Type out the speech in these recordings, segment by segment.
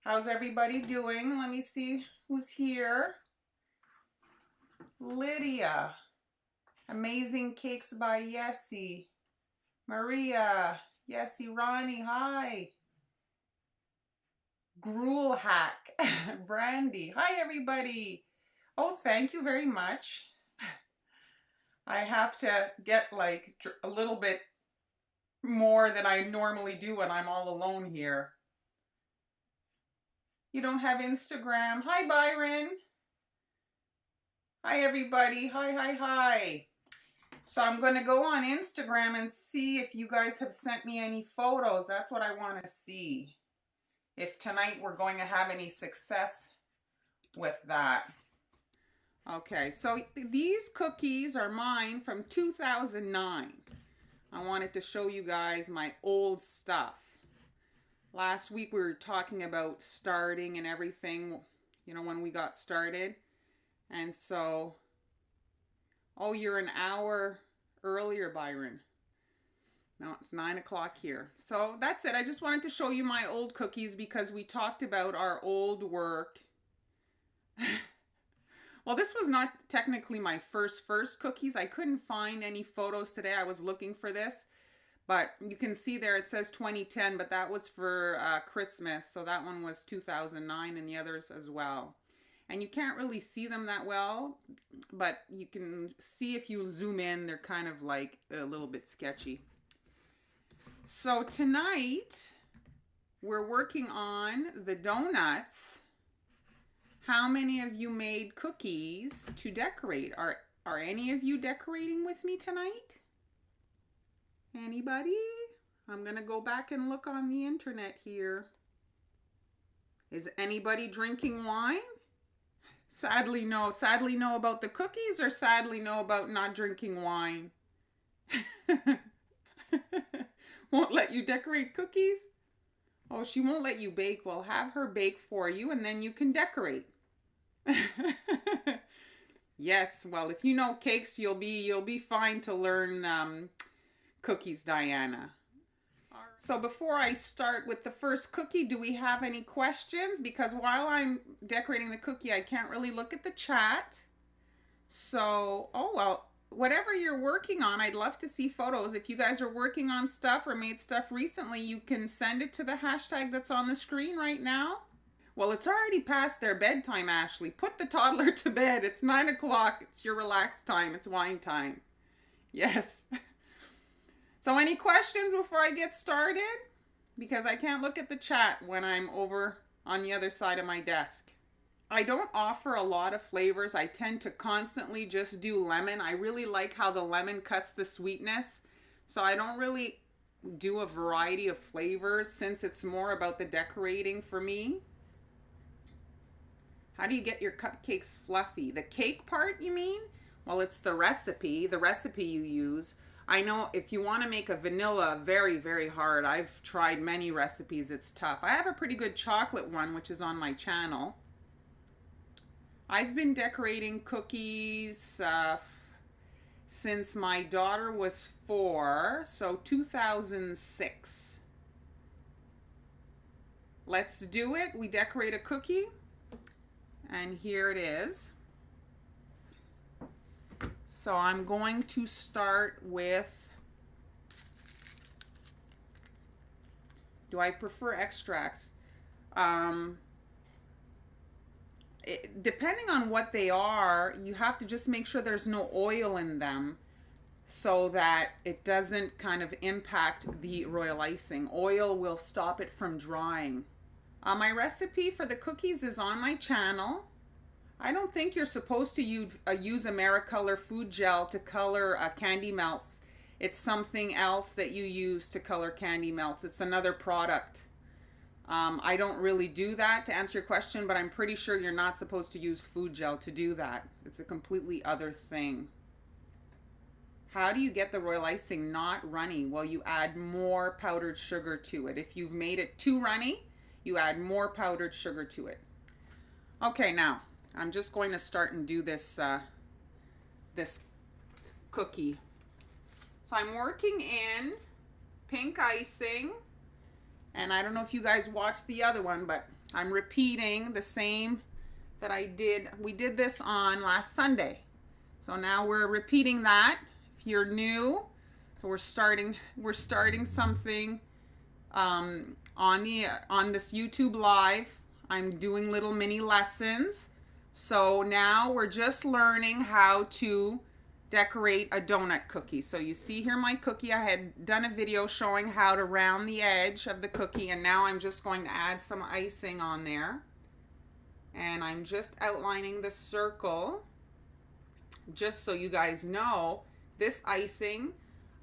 How's everybody doing? Let me see who's here. Lydia. Amazing Cakes by Yessie. Maria. Yessie. Ronnie. Hi. Gruel Hack. Brandy. Hi, everybody. Oh, thank you very much. I have to get like a little bit more than I normally do when I'm all alone here. You don't have Instagram. Hi, Byron. Hi, everybody. Hi. So I'm going to go on Instagram and see if you guys have sent me any photos. That's what I want to see. If tonight we're going to have any success with that. Okay, so these cookies are mine from 2009. I wanted to show you guys my old stuff. Last week we were talking about starting and everything, you know, when we got started. And so, oh, you're an hour earlier, Byron. No, it's 9 o'clock here. So that's it. I just wanted to show you my old cookies because we talked about our old work. Well, this was not technically my first cookies. I couldn't find any photos today. I was looking for this. But you can see there it says 2010, but that was for Christmas. So that one was 2009 and the others as well. And you can't really see them that well, but you can see if you zoom in, they're kind of like a little bit sketchy. So tonight, we're working on the donuts. How many of you made cookies to decorate? Are any of you decorating with me tonight? Anybody? I'm going to go back and look on the internet here. Is anybody drinking wine? Sadly, no. Sadly, no about the cookies or sadly, no about not drinking wine? Won't let you decorate cookies? Oh, she won't let you bake. Well, have her bake for you and then you can decorate. Yes, well, if you know cakes, you'll be fine to learn cookies, Diana. So before I start with the first cookie, do we have any questions? Because while I'm decorating the cookie, I can't really look at the chat. So, oh well, whatever you're working on, I'd love to see photos. If you guys are working on stuff or made stuff recently, you can send it to the hashtag that's on the screen right now. Well, it's already past their bedtime, Ashley. Put the toddler to bed. It's 9 o'clock. It's your relaxed time. It's wine time. Yes. So any questions before I get started? Because I can't look at the chat when I'm over on the other side of my desk. I don't offer a lot of flavors. I tend to constantly just do lemon. I really like how the lemon cuts the sweetness. So I don't really do a variety of flavors since it's more about the decorating for me. How do you get your cupcakes fluffy? The cake part, you mean? Well, it's the recipe you use. I know if you want to make a vanilla, very, very hard. I've tried many recipes. It's tough. I have a pretty good chocolate one, which is on my channel. I've been decorating cookies since my daughter was 4, so 2006. Let's do it. We decorate a cookie. And here it is. So I'm going to start with, do I prefer extracts? Depending on what they are, you have to just make sure there's no oil in them so that it doesn't kind of impact the royal icing. Oil will stop it from drying. My recipe for the cookies is on my channel. I don't think you're supposed to use AmeriColor food gel to color candy melts. It's something else that you use to color candy melts. It's another product. I don't really do that to answer your question, but I'm pretty sure you're not supposed to use food gel to do that. It's a completely other thing. How do you get the royal icing not runny? Well, you add more powdered sugar to it. If you've made it too runny, you add more powdered sugar to it. Okay, now I'm just going to start and do this this cookie. So I'm working in pink icing And I don't know if you guys watched the other one, but I'm repeating the same that I did. We did this on last Sunday. So now we're repeating that. If you're new, so we're starting something on this YouTube live. I'm doing little mini lessons. So now we're just learning how to decorate a donut cookie. So you see here my cookie. I had done a video showing how to round the edge of the cookie, and now I'm just going to add some icing on there. And I'm just outlining the circle. Just so you guys know, this icing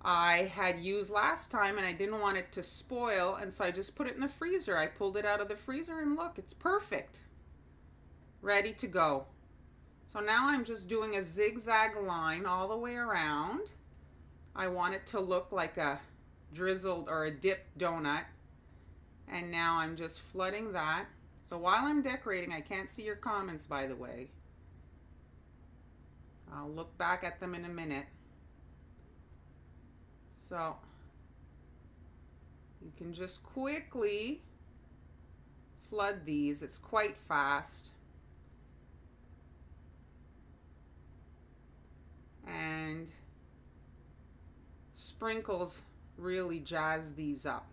I had used last time and I didn't want it to spoil, and so I just put it in the freezer. I pulled it out of the freezer and look, it's perfect. Ready to go. So now I'm just doing a zigzag line all the way around. I want it to look like a drizzled or a dipped donut. And now I'm just flooding that. So while I'm decorating, I can't see your comments, by the way. I'll look back at them in a minute. So you can just quickly flood these. It's quite fast. And sprinkles really jazz these up.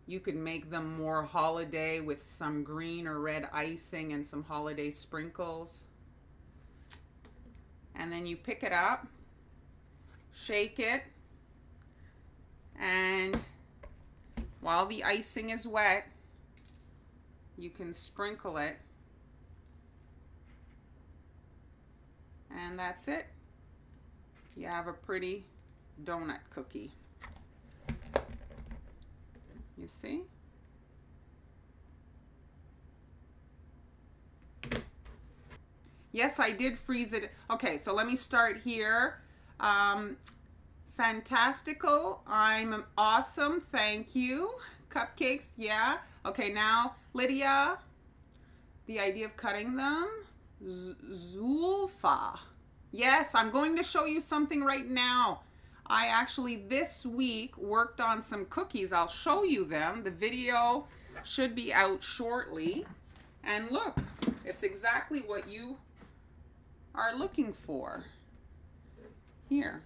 You can make them more holiday with some green or red icing and some holiday sprinkles. And then you pick it up, shake it, and while the icing is wet, you can sprinkle it. And that's it. You have a pretty donut cookie. You see? Yes, I did freeze it. Okay, so let me start here. Fantastical. I'm awesome. Thank you. Cupcakes. Yeah. Okay, now, Lydia, the idea of cutting them. Zulfa. Yes, I'm going to show you something right now. I actually this week worked on some cookies. I'll show you them. The video should be out shortly. And look, it's exactly what you are looking for. Here.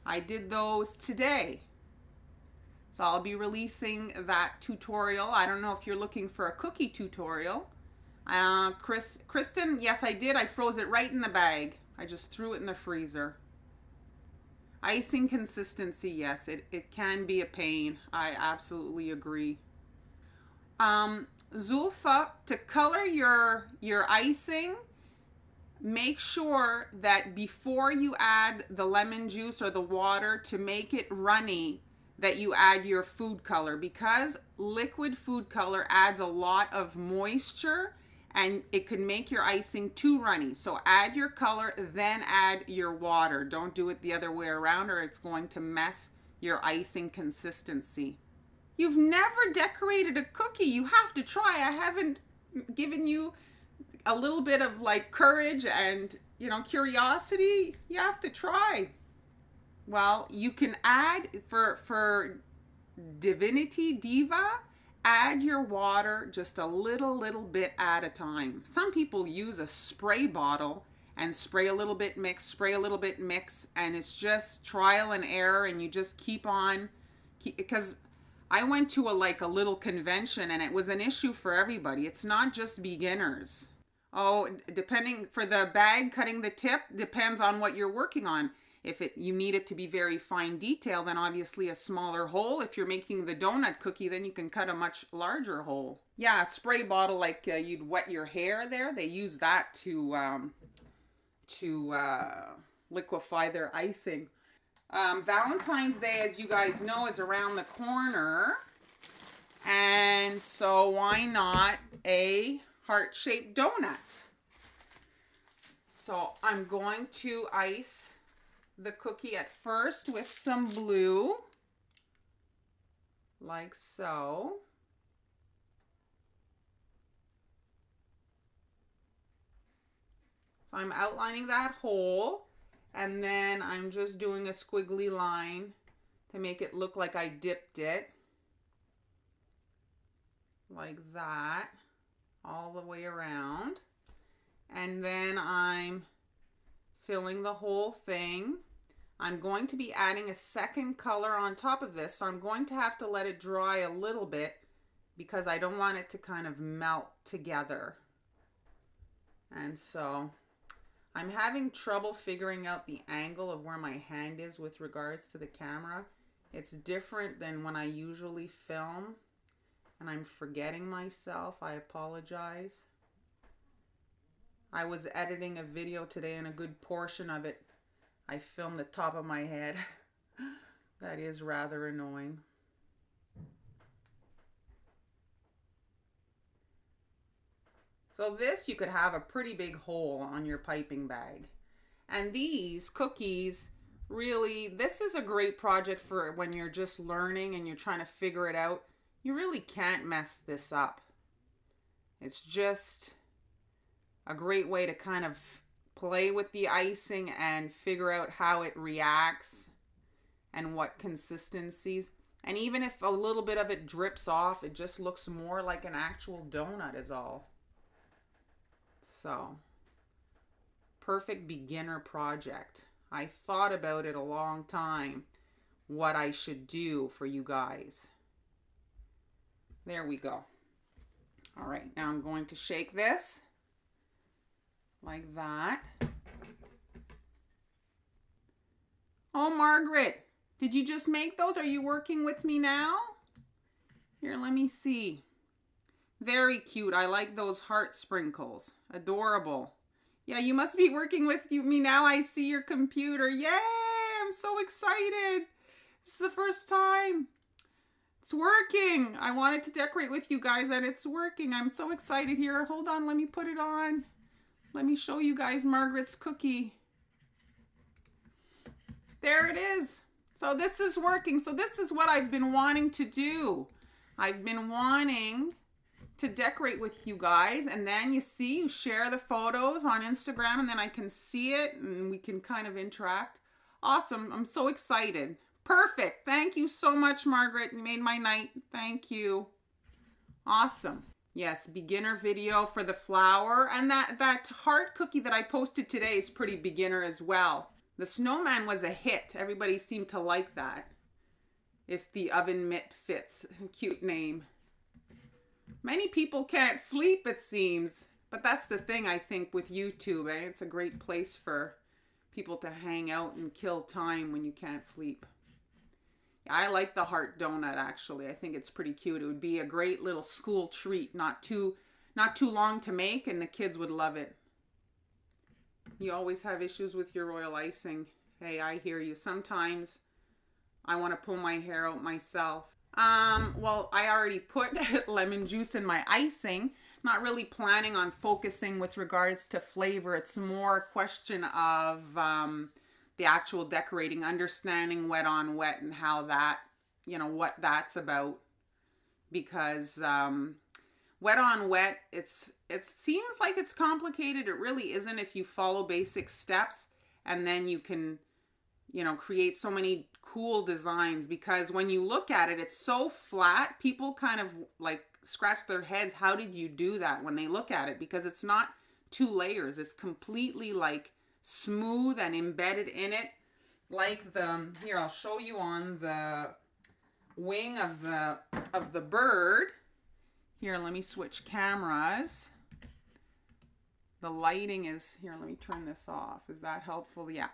I did those today. So I'll be releasing that tutorial. I don't know if you're looking for a cookie tutorial. Kristen, yes I did. I froze it right in the bag. I just threw it in the freezer. Icing consistency, yes, it can be a pain. I absolutely agree. Zulfa, to color your icing, make sure that before you add the lemon juice or the water to make it runny, that you add your food color, because liquid food color adds a lot of moisture and it can make your icing too runny. So add your color, then add your water. Don't do it the other way around or it's going to mess your icing consistency. You've never decorated a cookie. You have to try. I haven't given you a little bit of like courage and, you know, curiosity. You have to try. Well, you can add for Divinity Diva, add your water just a little bit at a time. Some people use a spray bottle and spray a little bit mix, spray a little bit mix, and it's just trial and error, and you just keep on, because I went to a little convention and it was an issue for everybody. It's not just beginners. Oh, depending, for the bag cutting the tip, depends on what you're working on. If you need it to be very fine detail, then obviously a smaller hole. If you're making the donut cookie, then you can cut a much larger hole. Yeah, a spray bottle like you'd wet your hair there. They use that to liquefy their icing. Valentine's Day, as you guys know, is around the corner. And so why not a heart-shaped donut? So I'm going to ice the cookie at first with some blue, like so. So I'm outlining that hole, and then I'm just doing a squiggly line to make it look like I dipped it. Like that, all the way around. And then I'm filling the whole thing. I'm going to be adding a second color on top of this, so I'm going to have to let it dry a little bit because I don't want it to kind of melt together. And so I'm having trouble figuring out the angle of where my hand is with regards to the camera. It's different than when I usually film, and I'm forgetting myself. I apologize. I was editing a video today, and a good portion of it I filmed the top of my head. That is rather annoying. So this, you could have a pretty big hole on your piping bag. And these cookies, really, this is a great project for when you're just learning and you're trying to figure it out. You really can't mess this up. It's just a great way to kind of play with the icing and figure out how it reacts and what consistencies. And even if a little bit of it drips off, it just looks more like an actual donut is all. So, perfect beginner project. I thought about it a long time, what I should do for you guys. There we go. All right, now I'm going to shake this like that. Oh, Margaret, did you just make those? Are you working with me now? Here, let me see. Very cute. I like those heart sprinkles. Adorable. Yeah, you must be working with me now. I see your computer. Yay! I'm so excited. This is the first time. It's working. I wanted to decorate with you guys and it's working. I'm so excited here. Hold on, let me put it on. Let me show you guys Margaret's cookie. There it is. So this is working. So this is what I've been wanting to do. I've been wanting to decorate with you guys, and then you see, you share the photos on Instagram, and then I can see it and we can kind of interact. Awesome. I'm so excited. Perfect. Thank you so much, Margaret. You made my night. Thank you. Awesome. Yes, beginner video for the flour, and that heart cookie that I posted today is pretty beginner as well. The snowman was a hit. Everybody seemed to like that. If the oven mitt fits. Cute name. Many people can't sleep, it seems. But that's the thing, I think, with YouTube. It's a great place for people to hang out and kill time when you can't sleep. I like the heart donut, actually. I think it's pretty cute. It would be a great little school treat. Not too long to make, and the kids would love it. You always have issues with your royal icing. Hey, I hear you. Sometimes I want to pull my hair out myself. Well, I already put lemon juice in my icing. Not really planning on focusing with regards to flavor. It's more a question of the actual decorating, understanding wet on wet and how that, you know, what that's about. Because wet on wet, it seems like it's complicated. It really isn't if you follow basic steps, and then you can, you know, create so many cool designs. Because when you look at it, it's so flat. People kind of like scratch their heads. How did you do that when they look at it? Because it's not 2 layers. It's completely like smooth and embedded in it. Like the, here, I'll show you on the wing of the bird. Here, let me switch cameras. The lighting is, here, let me turn this off. Is that helpful? Yeah.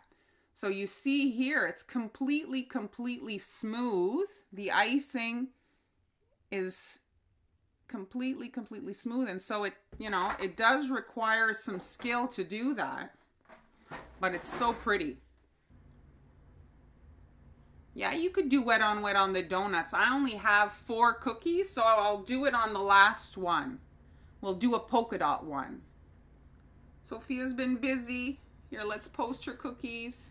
So you see here, it's completely smooth. The icing is completely smooth. And so it, you know, it does require some skill to do that, but it's so pretty. Yeah, you could do wet on the donuts. I only have 4 cookies, so I'll do it on the last one. We'll do a polka dot one. Sophia's been busy. Here, let's post her cookies.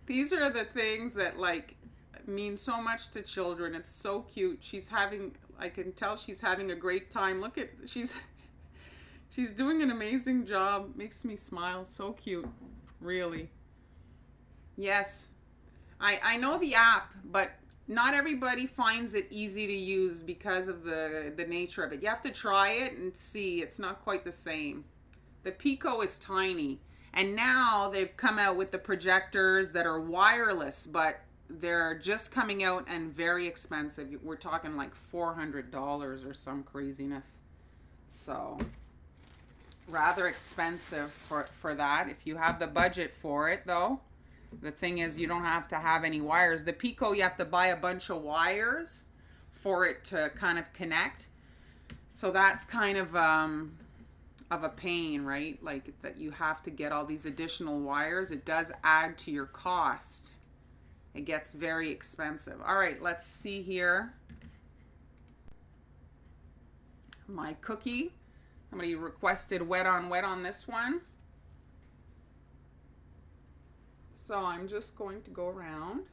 These are the things that like mean so much to children. It's so cute. She's having, I can tell she's having a great time. Look at, she's doing an amazing job. Makes me smile. So cute. Really. Yes. I know the app, but not everybody finds it easy to use because of the nature of it. You have to try it and see. It's not quite the same. The Pico is tiny. And now they've come out with the projectors that are wireless, but they're just coming out and very expensive. We're talking like $400 or some craziness. So rather expensive for that. If you have the budget for it though, the thing is you don't have to have any wires. The Pico, you have to buy a bunch of wires for it to kind of connect. So that's kind of a pain, right? Like that you have to get all these additional wires. It does add to your cost. It gets very expensive. All right, let's see here. My cookie. Somebody requested wet on this one. So I'm just going to go around.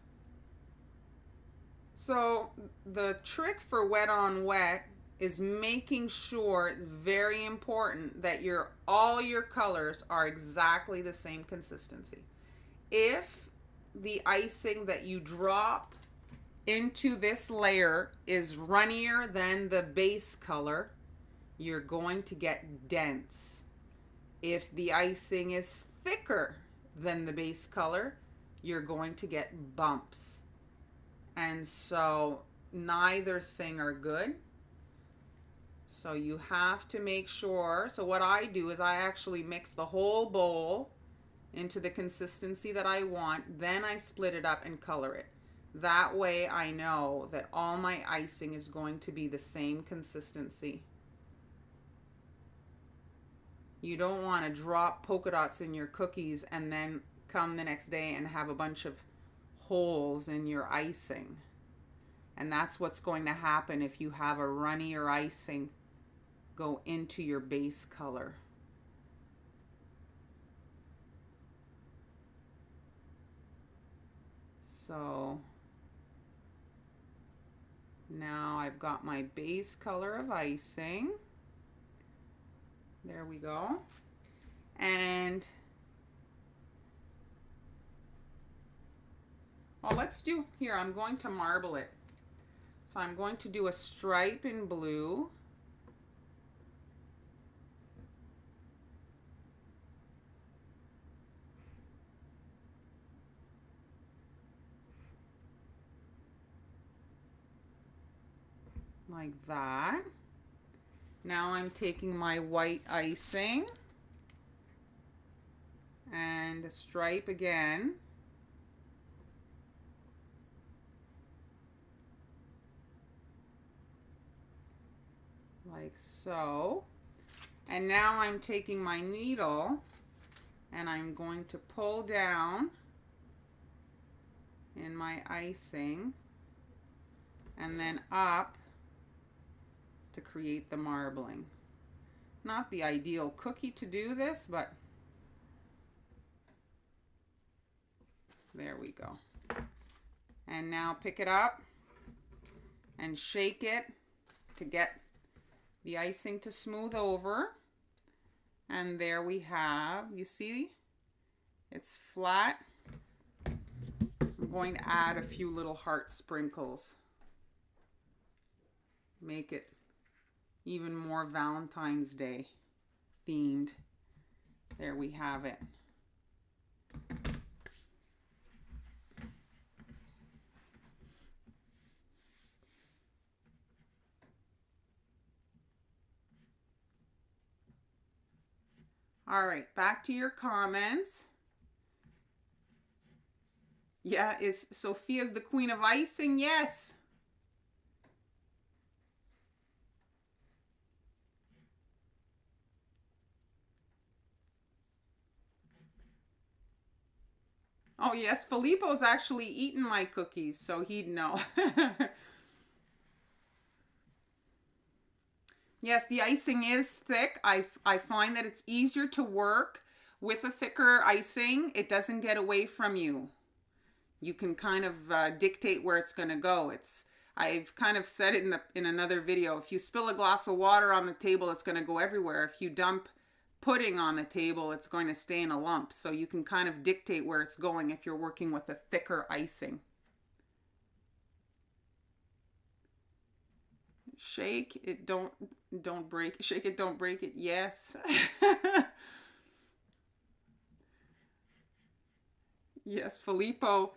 So the trick for wet on wet is making sure, it's very important that all your colors are exactly the same consistency. If the icing that you drop into this layer is runnier than the base color, you're going to get dense. If the icing is thicker than the base color, you're going to get bumps. And so neither thing are good. So you have to make sure. So what I do is I actually mix the whole bowl into the consistency that I want. Then I split it up and color it. That way I know that all my icing is going to be the same consistency. You don't want to drop polka dots in your cookies and then come the next day and have a bunch of holes in your icing. And that's what's going to happen if you have a runnier icing go into your base color. So now I've got my base color of icing. There we go. And well, let's do here. I'm going to marble it. So I'm going to do a stripe in blue. Like that. Now I'm taking my white icing and a stripe again. Like so. And now I'm taking my needle and I'm going to pull down in my icing and then up to create the marbling. Not the ideal cookie to do this, but there we go. And now pick it up and shake it to get the icing to smooth over. And there we have, you see, it's flat. I'm going to add a few little heart sprinkles. Make it even more Valentine's Day themed. There we have it. All right, back to your comments. Yeah, is Sophia's the queen of icing? Yes. Oh yes, Filippo's actually eaten my cookies, so he'd know. Yes, the icing is thick. I find that it's easier to work with a thicker icing. It doesn't get away from you. You can kind of dictate where it's going to go. I've kind of said it in another video. If you spill a glass of water on the table, it's going to go everywhere. If you dump pudding on the table, it's going to stay in a lump. So you can kind of dictate where it's going if you're working with a thicker icing. Shake it, don't break. Shake it, don't break it. Yes. Yes, Filippo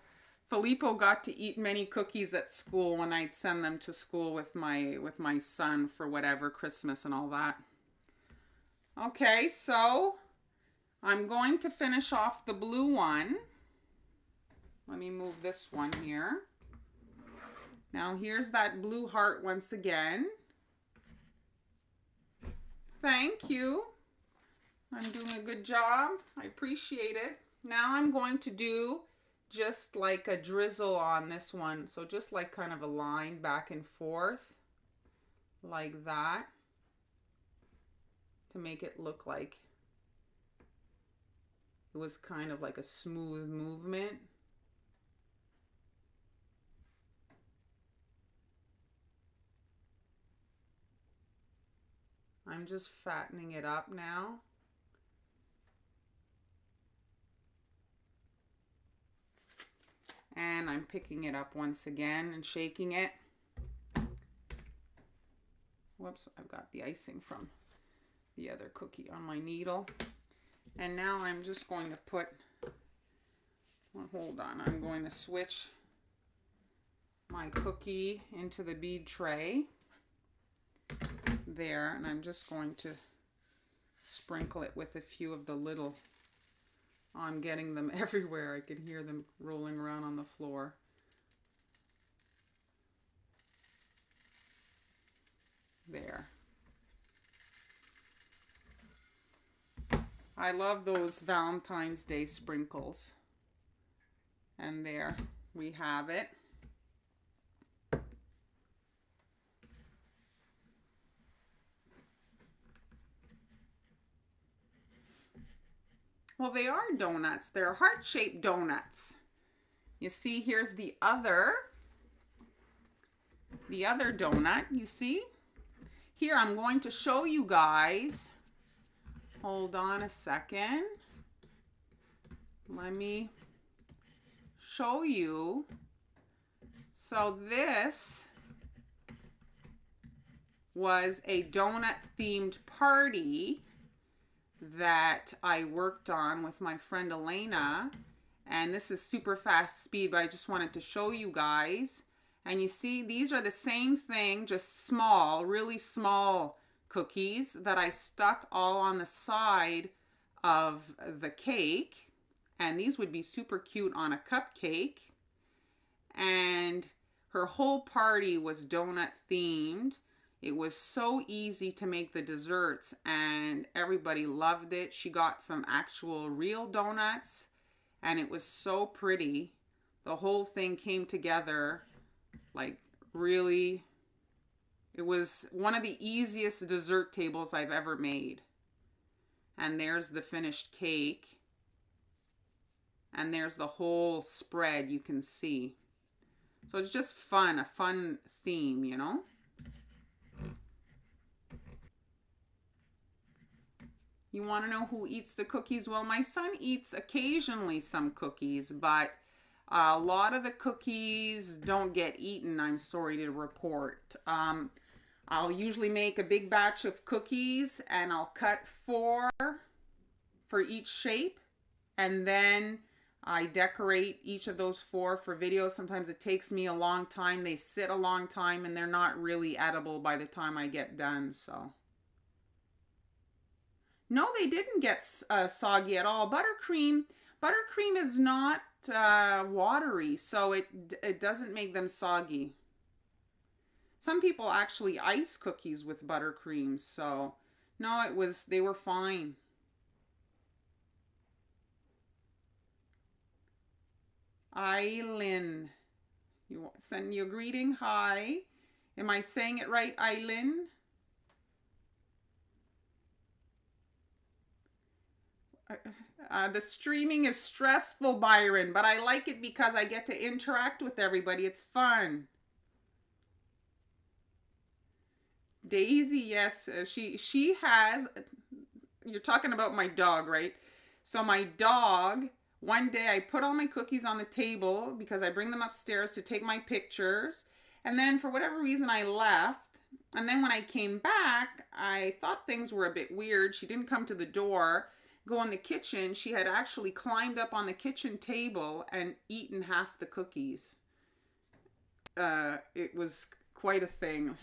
got to eat many cookies at school when I'd send them to school with my son for whatever Christmas and all that. Okay, so I'm going to finish off the blue one. Let me move this one here. Now here's that blue heart once again. Thank you. I'm doing a good job. I appreciate it. Now I'm going to do just like a drizzle on this one. So just like kind of a line back and forth like that to make it look like it was kind of like a smooth movement. I'm just fattening it up now. And I'm picking it up once again and shaking it. Whoops, I've got the icing from the other cookie on my needle. And now I'm just going to put, well, hold on, I'm going to switch my cookie into the bead tray. There, and I'm just going to sprinkle it with a few of the little, I'm getting them everywhere. I can hear them rolling around on the floor. There. I love those Valentine's Day sprinkles. And there we have it. Well, they are donuts. They're heart-shaped donuts. You see, here's the other donut, you see? Here, I'm going to show you guys. Hold on a second. Let me show you. So this was a donut-themed party that I worked on with my friend Elena, and this is super fast speed, but I just wanted to show you guys. And you see, these are the same thing, just small, really small cookies that I stuck all on the side of the cake, and these would be super cute on a cupcake. And her whole party was donut themed. It was so easy to make the desserts and everybody loved it. She got some actual real donuts and it was so pretty. The whole thing came together like really, it was one of the easiest dessert tables I've ever made. And there's the finished cake. And there's the whole spread you can see. So it's just fun, a fun theme, you know? You want to know who eats the cookies? Well, my son eats occasionally some cookies, but a lot of the cookies don't get eaten, I'm sorry to report. I'll usually make a big batch of cookies and I'll cut 4 for each shape, and then I decorate each of those 4 for video. Sometimes it takes me a long time. They sit a long time and they're not really edible by the time I get done, so. No, they didn't get soggy at all. Buttercream is not watery, so it doesn't make them soggy. Some people actually ice cookies with buttercream, so no, they were fine. Eileen, you send you a greeting. Hi. Am I saying it right, Eileen? The streaming is stressful, Byron, but I like it because I get to interact with everybody. It's fun. Daisy, yes, she has You're talking about my dog, right? So my dog, one day I put all my cookies on the table because I bring them upstairs to take my pictures. And then for whatever reason I left. And then when I came back, I thought things were a bit weird. She didn't come to the door, go in the kitchen. She had actually climbed up on the kitchen table and eaten half the cookies. It was quite a thing.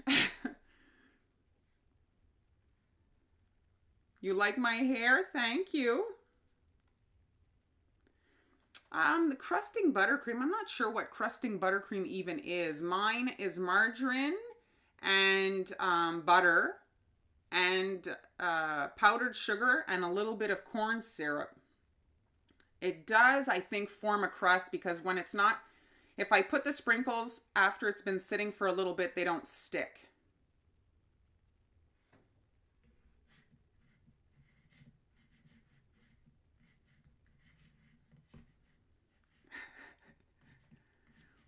You like my hair? Thank you. The crusting buttercream, I'm not sure what crusting buttercream even is. Mine is margarine and butter and powdered sugar and a little bit of corn syrup. It does, I think, form a crust because when it's not, if I put the sprinkles after it's been sitting for a little bit, they don't stick.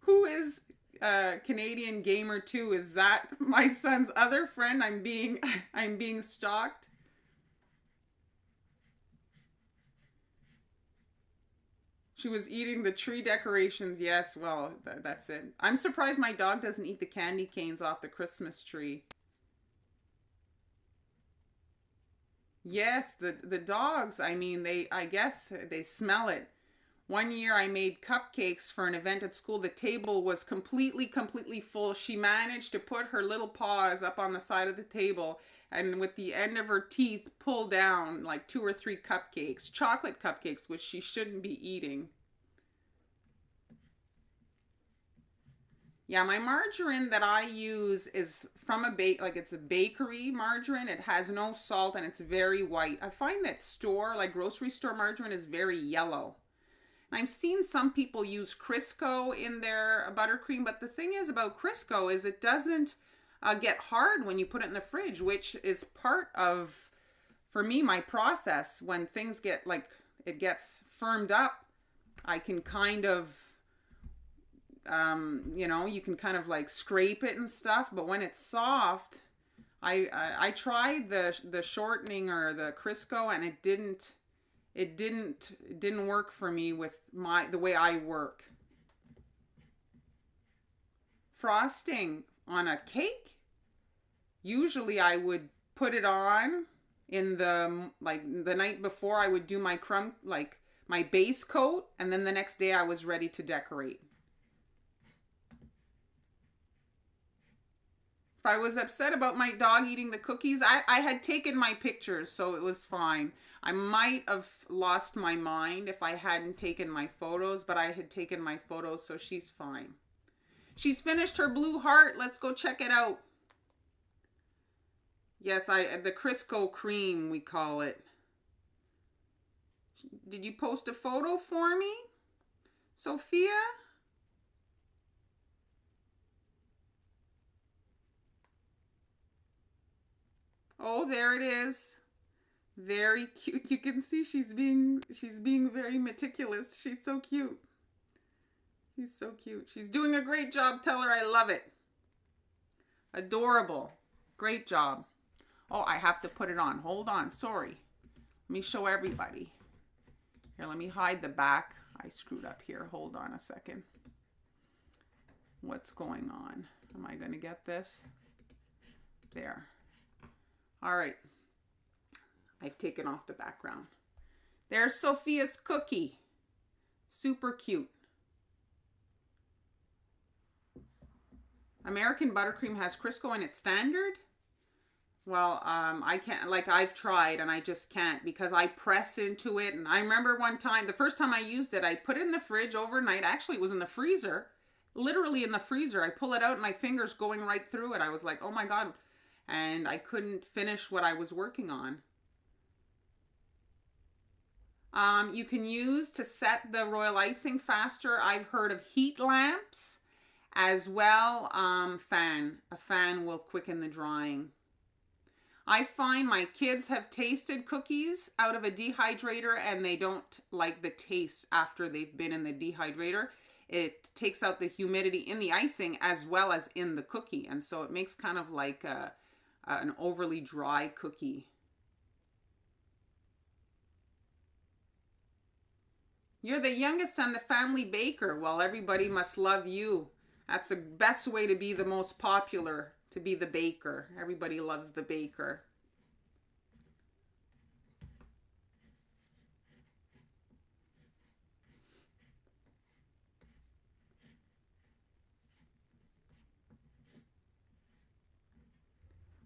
Who is Canadian Gamer 2? Is that my son's other friend? I'm being stalked. She was eating the tree decorations. Yes, well, that's it. I'm surprised my dog doesn't eat the candy canes off the Christmas tree. Yes, the dogs, I mean, I guess they smell it. One year I made cupcakes for an event at school. The table was completely full. She managed to put her little paws up on the side of the table and with the end of her teeth pull down like 2 or 3 cupcakes, chocolate cupcakes, which she shouldn't be eating. Yeah, my margarine that I use is from it's a bakery margarine. It has no salt and it's very white. I find that grocery store margarine is very yellow. I've seen some people use Crisco in their buttercream, but the thing is about Crisco is it doesn't get hard when you put it in the fridge, which is part of, for me, my process. When things get it gets firmed up, I can kind of, you can kind of like scrape it and stuff, but when it's soft, I tried the shortening or the Crisco and it didn't work for me with the way I work. Frosting on a cake, usually I would put it on in the night before. I would do my my base coat, and then the next day I was ready to decorate. If I was upset about my dog eating the cookies, I had taken my pictures, so it was fine. I might have lost my mind if I hadn't taken my photos, but I had taken my photos, so she's fine. She's finished her blue heart. Let's go check it out. Yes, the Crisco cream, we call it. Did you post a photo for me, Sophia? Oh, there it is. Very cute. You can see she's being very meticulous. She's so cute. She's so cute. She's doing a great job. Tell her I love it. Adorable. Great job. Oh, I have to put it on. Hold on. Sorry. Let me show everybody. Here, let me hide the back. I screwed up here. Hold on a second. What's going on? Am I going to get this? There. All right. I've taken off the background. There's Sophia's cookie. Super cute. American buttercream has Crisco in its standard. Well, I can't, I've tried and I just can't because I press into it. And I remember one time, the first time I used it, I put it in the fridge overnight. Actually, it was in the freezer, literally in the freezer. I pull it out and my fingers going right through it. I was like, oh my God. And I couldn't finish what I was working on. You can use to set the royal icing faster. I've heard of heat lamps as well. A fan will quicken the drying. I find my kids have tasted cookies out of a dehydrator and they don't like the taste after they've been in the dehydrator. It takes out the humidity in the icing as well as in the cookie. And so it makes kind of like an overly dry cookie. You're the youngest and the family baker. Well, everybody must love you. That's the best way to be the most popular, to be the baker. Everybody loves the baker.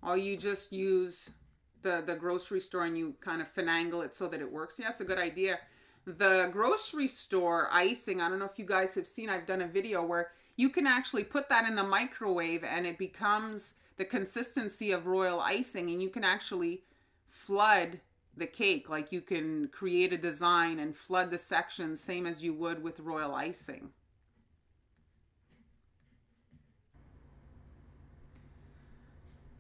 Or you just use the grocery store and you kind of finagle it so that it works. Yeah, that's a good idea. The grocery store icing, I don't know if you guys have seen, I've done a video where you can actually put that in the microwave and it becomes the consistency of royal icing, and you can actually flood the cake. Like you can create a design and flood the sections same as you would with royal icing.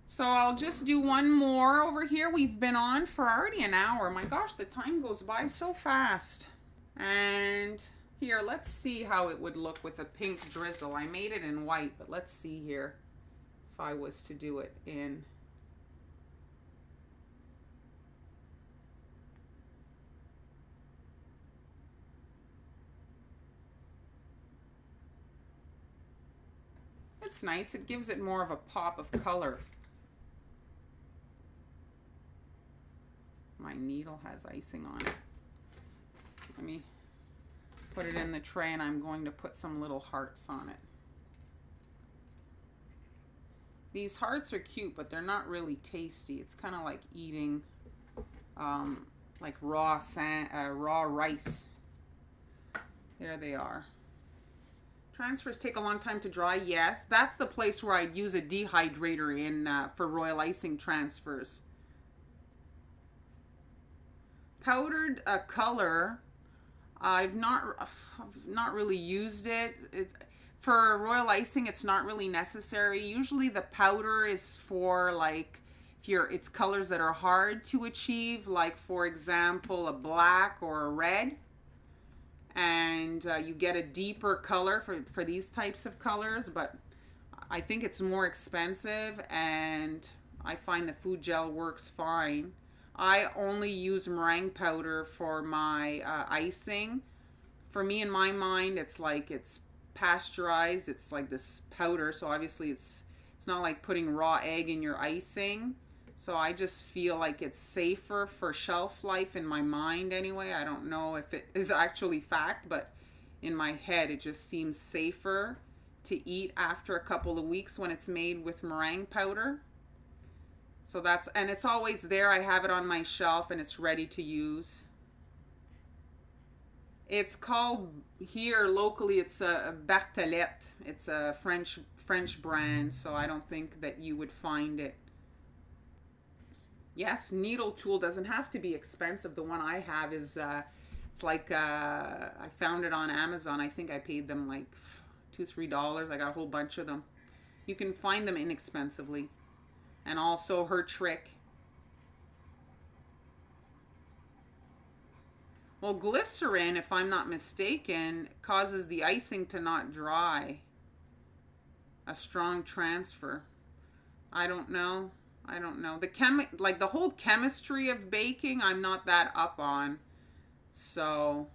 So I'll just do one more over here. We've been on for already an hour. My gosh, the time goes by so fast. And here, let's see how it would look with a pink drizzle. I made it in white, but let's see here if I was to do it in. It's nice. It gives it more of a pop of color. My needle has icing on it. Let me put it in the tray, and I'm going to put some little hearts on it. These hearts are cute, but they're not really tasty. It's kind of like eating like raw rice. There they are. Transfers take a long time to dry. Yes, that's the place where I'd use a dehydrator in for royal icing transfers. Powdered color, I've not really used it. For royal icing, it's not really necessary. Usually the powder is for like if it's colors that are hard to achieve, like for example a black or a red, and you get a deeper color for these types of colors. But I think it's more expensive, and I find the food gel works fine. I only use meringue powder for my icing. For me, in my mind, it's like it's pasteurized. It's like this powder, so obviously it's not like putting raw egg in your icing. So I just feel like it's safer for shelf life in my mind anyway. I don't know if it is actually fact, but in my head it just seems safer to eat after a couple of weeks when it's made with meringue powder. So and it's always there. I have it on my shelf and it's ready to use. It's called, here locally, it's a Bartelette. It's a French brand, so I don't think that you would find it. Yes, needle tool doesn't have to be expensive. The one I have is it's like I found it on Amazon. I think I paid them like $2-3. I got a whole bunch of them. You can find them inexpensively. And also her trick. Well, glycerin, if I'm not mistaken, causes the icing to not dry. A strong transfer. I don't know. I don't know. Like the whole chemistry of baking, I'm not that up on. So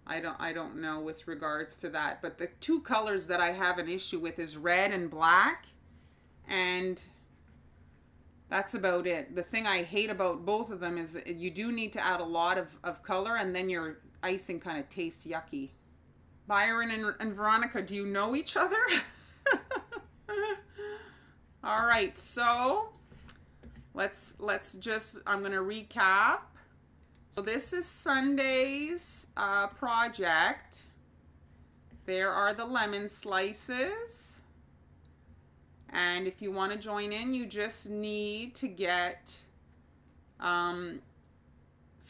I don't know with regards to that. But the two colors that I have an issue with is red and black. And that's about it. The thing I hate about both of them is you do need to add a lot of color, and then your icing kind of tastes yucky. Byron and Veronica, do you know each other? All right, so let's just, I'm going to recap. So this is Sunday's project. There are the lemon slices. And if you want to join in, you just need to get some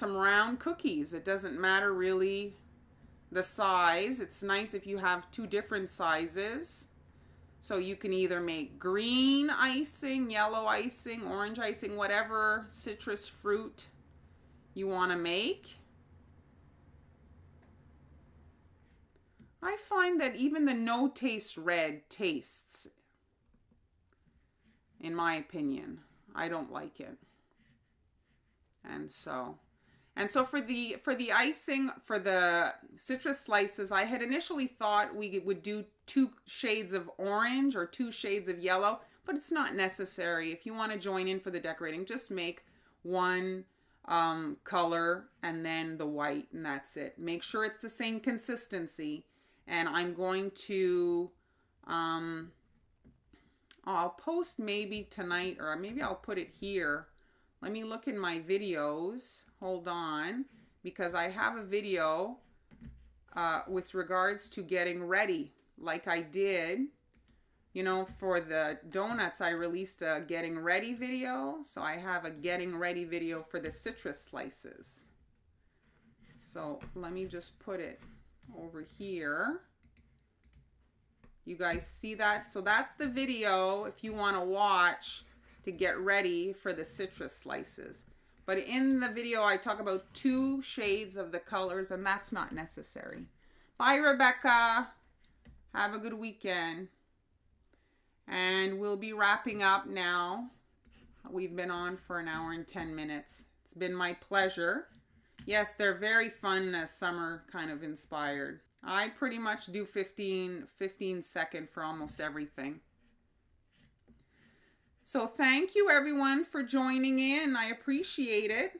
round cookies. It doesn't matter really the size. It's nice if you have two different sizes. So you can either make green icing, yellow icing, orange icing, whatever citrus fruit you want to make. I find that even the no taste red tastes. In my opinion, I don't like it. And And so for the icing, for the citrus slices, I had initially thought we would do 2 shades of orange or 2 shades of yellow, but it's not necessary. If you want to join in for the decorating, just make one color and then the white, and that's it. Make sure it's the same consistency. And I'm going to, I'll post maybe tonight, or maybe I'll put it here. Let me look in my videos. Hold on, because I have a video with regards to getting ready, like I did. You know, for the donuts, I released a getting ready video. So I have a getting ready video for the citrus slices. So let me just put it over here. You guys see that? So that's the video if you want to watch to get ready for the citrus slices. But in the video, I talk about 2 shades of the colors, and that's not necessary. Bye, Rebecca. Have a good weekend. And we'll be wrapping up now. We've been on for 1 hour and 10 minutes. It's been my pleasure. Yes, they're very fun, summer kind of inspired. I pretty much do 15 second for almost everything. So thank you everyone for joining in. I appreciate it.